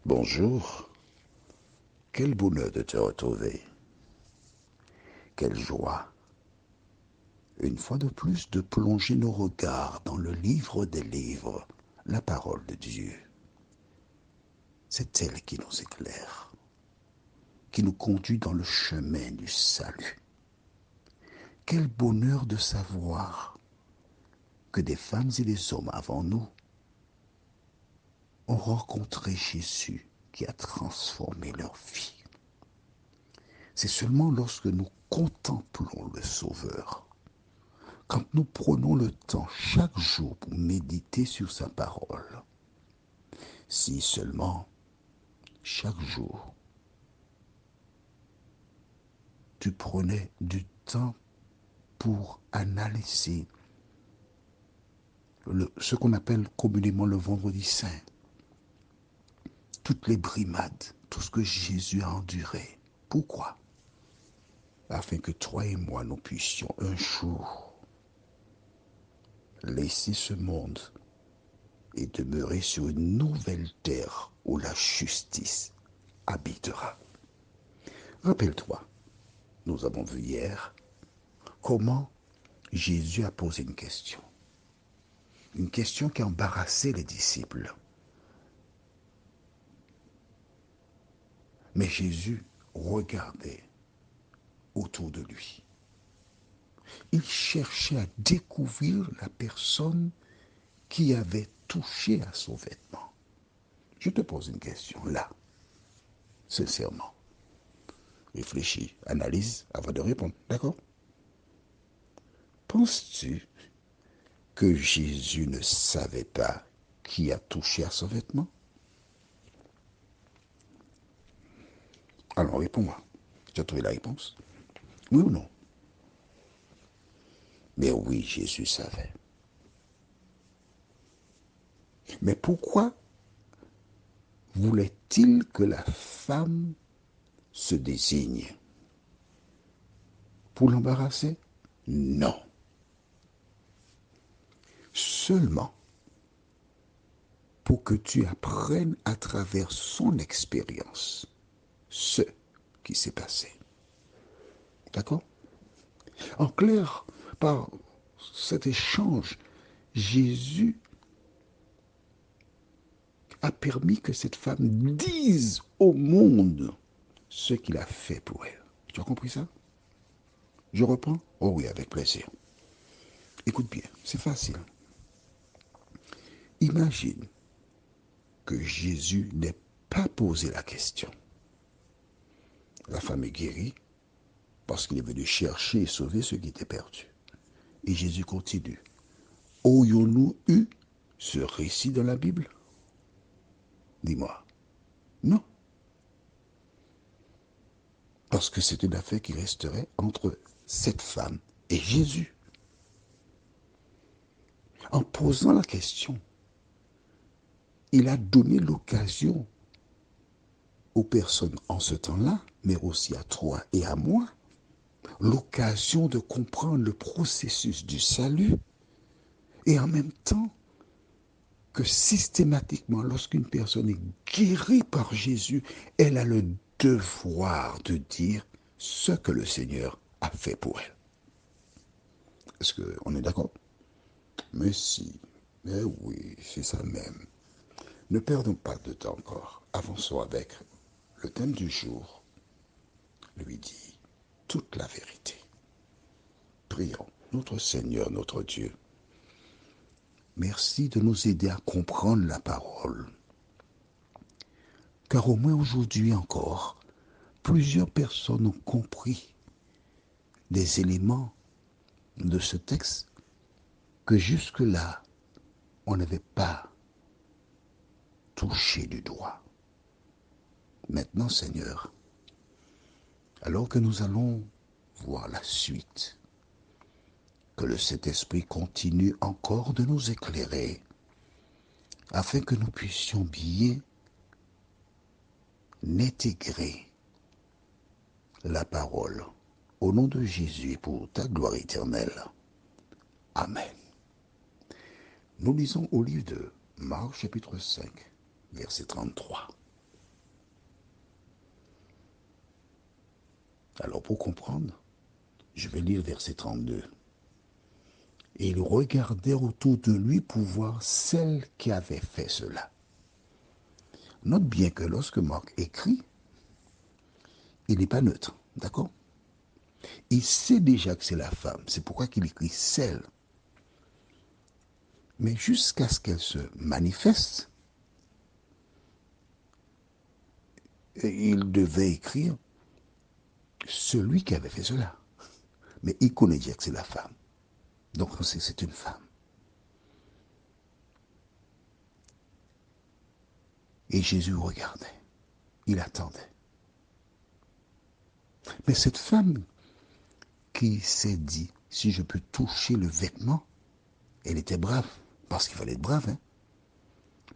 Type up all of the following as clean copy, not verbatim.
Bonjour, quel bonheur de te retrouver, quelle joie, une fois de plus, de plonger nos regards dans le livre des livres, la parole de Dieu. C'est elle qui nous éclaire, qui nous conduit dans le chemin du salut. Quel bonheur de savoir que des femmes et des hommes avant nous ont rencontré Jésus qui a transformé leur vie. C'est seulement lorsque nous contemplons le Sauveur, quand nous prenons le temps chaque jour pour méditer sur sa parole, si seulement chaque jour tu prenais du temps pour analyser ce qu'on appelle communément le vendredi saint, toutes les brimades, tout ce que Jésus a enduré. Pourquoi? Afin que toi et moi, nous puissions un jour laisser ce monde et demeurer sur une nouvelle terre où la justice habitera. Rappelle-toi, nous avons vu hier comment Jésus a posé une question qui embarrassait les disciples. Mais Jésus regardait autour de lui. Il cherchait à découvrir la personne qui avait touché à son vêtement. Je te pose une question là, sincèrement. Réfléchis, analyse avant de répondre, d'accord? Penses-tu que Jésus ne savait pas qui a touché à son vêtement? Alors réponds-moi. Tu as trouvé la réponse? Oui ou non? Mais oui, Jésus savait. Mais pourquoi voulait-il que la femme se désigne? Pour l'embarrasser? Non. Seulement pour que tu apprennes à travers son expérience ce qui s'est passé. D'accord? En clair, par cet échange, Jésus a permis que cette femme dise au monde ce qu'il a fait pour elle. Tu as compris ça? Je reprends? Oh oui, avec plaisir. Écoute bien, c'est facile. Imagine que Jésus n'ait pas posé la question. La femme est guérie parce qu'il est venu chercher et sauver ceux qui étaient perdus. Et Jésus continue. Aurions-nous eu ce récit dans la Bible? Dis-moi. Non. Parce que c'est une affaire qui resterait entre cette femme et Jésus. En posant la question, il a donné l'occasion aux personnes en ce temps-là, mais aussi à toi et à moi, l'occasion de comprendre le processus du salut et en même temps que systématiquement, lorsqu'une personne est guérie par Jésus, elle a le devoir de dire ce que le Seigneur a fait pour elle. Est-ce qu'on est d'accord? Mais si, mais oui, c'est ça même. Ne perdons pas de temps encore. Avançons avec le thème du jour. Lui dit toute la vérité. Prions. Notre Seigneur, notre Dieu, merci de nous aider à comprendre la parole. Car au moins aujourd'hui encore, plusieurs personnes ont compris des éléments de ce texte que jusque-là, on n'avait pas touché du doigt. Maintenant, Seigneur, alors que nous allons voir la suite, que le Saint-Esprit continue encore de nous éclairer, afin que nous puissions bien intégrer la parole. Au nom de Jésus, pour ta gloire éternelle. Amen. Nous lisons au livre de Marc chapitre 5, verset 33. Alors pour comprendre, je vais lire verset 32. Et il regardait autour de lui pour voir celle qui avait fait cela. Note bien que lorsque Marc écrit, il n'est pas neutre, d'accord? Il sait déjà que c'est la femme, c'est pourquoi il écrit celle. Mais jusqu'à ce qu'elle se manifeste, il devait écrire celui qui avait fait cela. Mais il connaît déjà que c'est la femme. Donc on sait que c'est une femme. Et Jésus regardait, il attendait. Mais cette femme qui s'est dit, si je peux toucher le vêtement, elle était brave, parce qu'il fallait être brave, hein,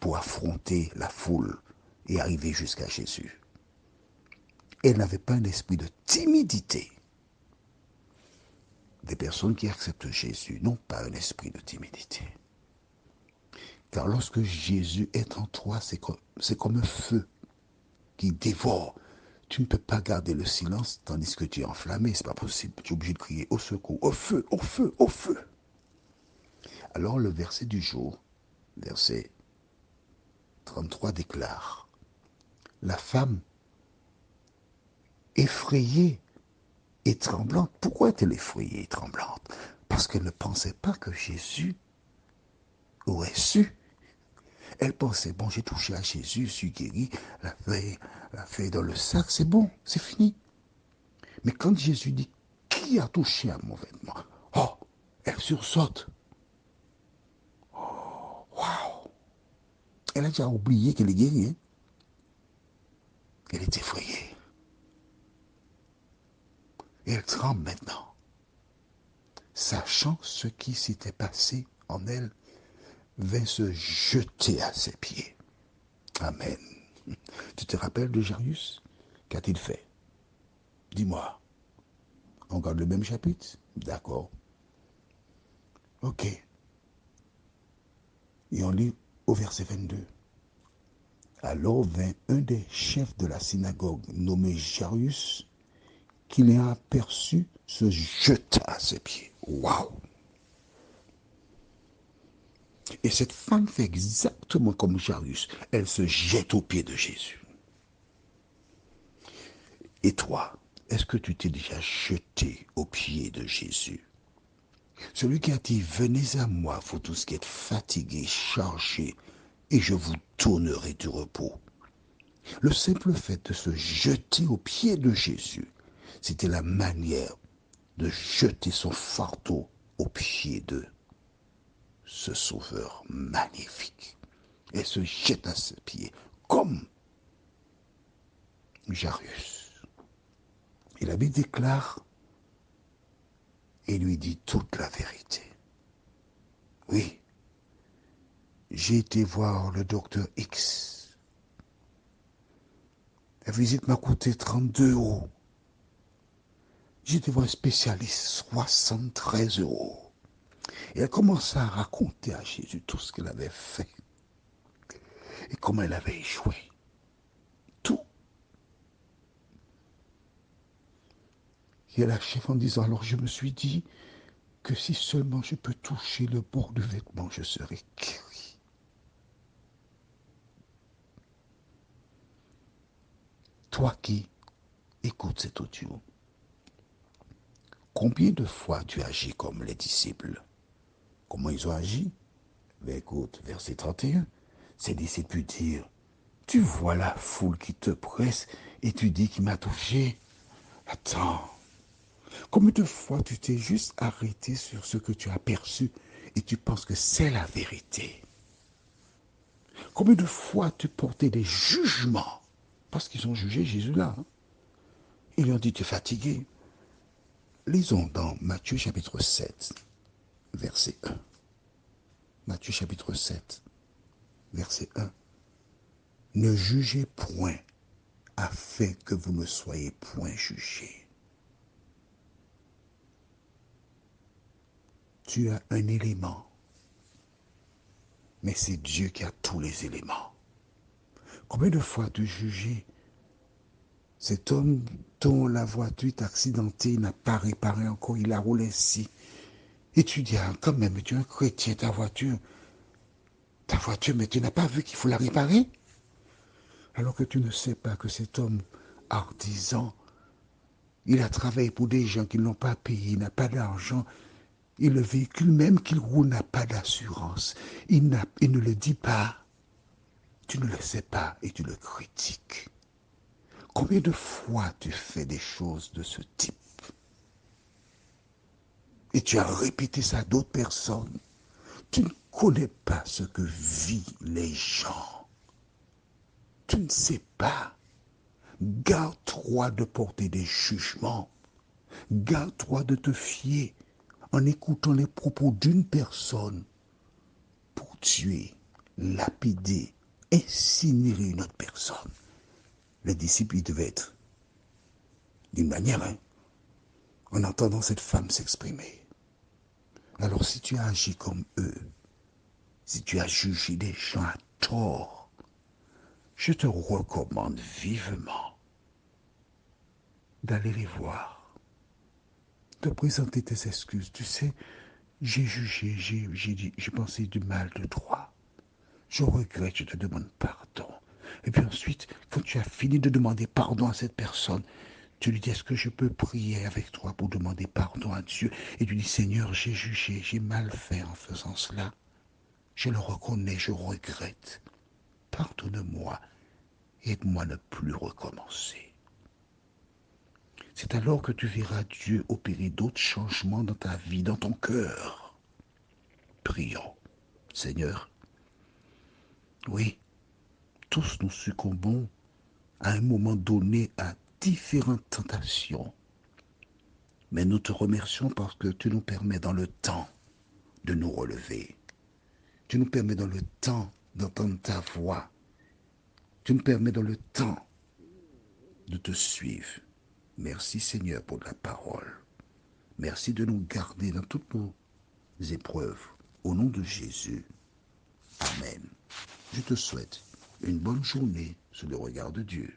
pour affronter la foule et arriver jusqu'à Jésus. Elle n'avait pas un esprit de timidité. Des personnes qui acceptent Jésus n'ont pas un esprit de timidité. Car lorsque Jésus est en toi, c'est comme un feu qui dévore. Tu ne peux pas garder le silence tandis que tu es enflammé. C'est pas possible. Tu es obligé de crier au secours, au feu, au feu, au feu. Alors le verset du jour, verset 33 déclare, la femme effrayée et tremblante. Pourquoi est-elle effrayée et tremblante? Parce qu'elle ne pensait pas que Jésus aurait su. Elle pensait, bon, j'ai touché à Jésus, je suis guéri, la feuille dans le sac, c'est bon, c'est fini. Mais quand Jésus dit, qui a touché à mon vêtement? Oh, elle sursaute. Waouh! Elle a déjà oublié qu'elle est guérie. Hein? Elle est effrayée. Et elle tremble maintenant, sachant ce qui s'était passé en elle, vint se jeter à ses pieds. Amen. Tu te rappelles de Jairus? Qu'a-t-il fait? Dis-moi. On garde le même chapitre? D'accord. Ok. Et on lit au verset 22. Alors vint un des chefs de la synagogue, nommé Jairus, qui l'ayant aperçu, se jeta à ses pieds. Waouh! Et cette femme fait exactement comme Jairus. Elle se jette aux pieds de Jésus. Et toi, est-ce que tu t'es déjà jeté aux pieds de Jésus? Celui qui a dit, venez à moi, vous tous qui êtes fatigués, chargés, et je vous donnerai du repos. Le simple fait de se jeter aux pieds de Jésus, c'était la manière de jeter son fardeau aux pieds de ce sauveur magnifique. Elle se jette à ses pieds, comme Jairus. Et la Bible déclare et lui dit toute la vérité. Oui, j'ai été voir le docteur X. La visite m'a coûté 32 euros. J'ai été voir un spécialiste, 73 euros. Et elle commença à raconter à Jésus tout ce qu'elle avait fait et comment elle avait échoué. Tout. Et elle achève en disant, alors je me suis dit que si seulement je peux toucher le bord du vêtement, je serai guéri. Toi qui écoutes cet audio, combien de fois tu agis comme les disciples? Comment ils ont agi? Ben écoute, verset 31, ces disciples dirent, tu vois la foule qui te presse et tu dis qu'il m'a touché. Attends, combien de fois tu t'es juste arrêté sur ce que tu as perçu et tu penses que c'est la vérité? Combien de fois tu portais des jugements parce qu'ils ont jugé Jésus là? Hein? Ils lui ont dit, tu es fatigué. Lisons dans Matthieu chapitre 7, verset 1. Matthieu chapitre 7, verset 1. Ne jugez point afin que vous ne soyez point jugés. Tu as un élément, mais c'est Dieu qui a tous les éléments. Combien de fois tu jugé cet homme la voiture est accidentée, il n'a pas réparé encore, il a roulé ainsi. Et tu dis, ah, quand même, tu es un chrétien, ta voiture, mais tu n'as pas vu qu'il faut la réparer? Alors que tu ne sais pas que cet homme artisan, il a travaillé pour des gens qui ne l'ont pas payé, il n'a pas d'argent, et le véhicule même qu'il roule n'a pas d'assurance. Il ne le dit pas. Tu ne le sais pas et tu le critiques. Combien de fois tu fais des choses de ce type? Et tu as répété ça à d'autres personnes. Tu ne connais pas ce que vivent les gens. Tu ne sais pas. Garde-toi de porter des jugements. Garde-toi de te fier en écoutant les propos d'une personne pour tuer, lapider, incinérer une autre personne. Les disciples, ils devaient être d'une manière, hein, en entendant cette femme s'exprimer. Alors si tu as agi comme eux, si tu as jugé des gens à tort, je te recommande vivement d'aller les voir, de présenter tes excuses. Tu sais, j'ai jugé, j'ai pensé du mal de toi. Je regrette, je te demande pardon. Et puis ensuite, quand tu as fini de demander pardon à cette personne, tu lui dis, est-ce que je peux prier avec toi pour demander pardon à Dieu? Et tu dis, Seigneur, j'ai jugé, j'ai mal fait en faisant cela. Je le reconnais, je regrette. Pardonne-moi, aide-moi à ne plus recommencer. C'est alors que tu verras Dieu opérer d'autres changements dans ta vie, dans ton cœur. Prions. Seigneur, oui, tous nous succombons à un moment donné à différentes tentations. Mais nous te remercions parce que tu nous permets dans le temps de nous relever. Tu nous permets dans le temps d'entendre ta voix. Tu nous permets dans le temps de te suivre. Merci Seigneur pour la parole. Merci de nous garder dans toutes nos épreuves. Au nom de Jésus. Amen. Je te souhaite une bonne journée sous le regard de Dieu.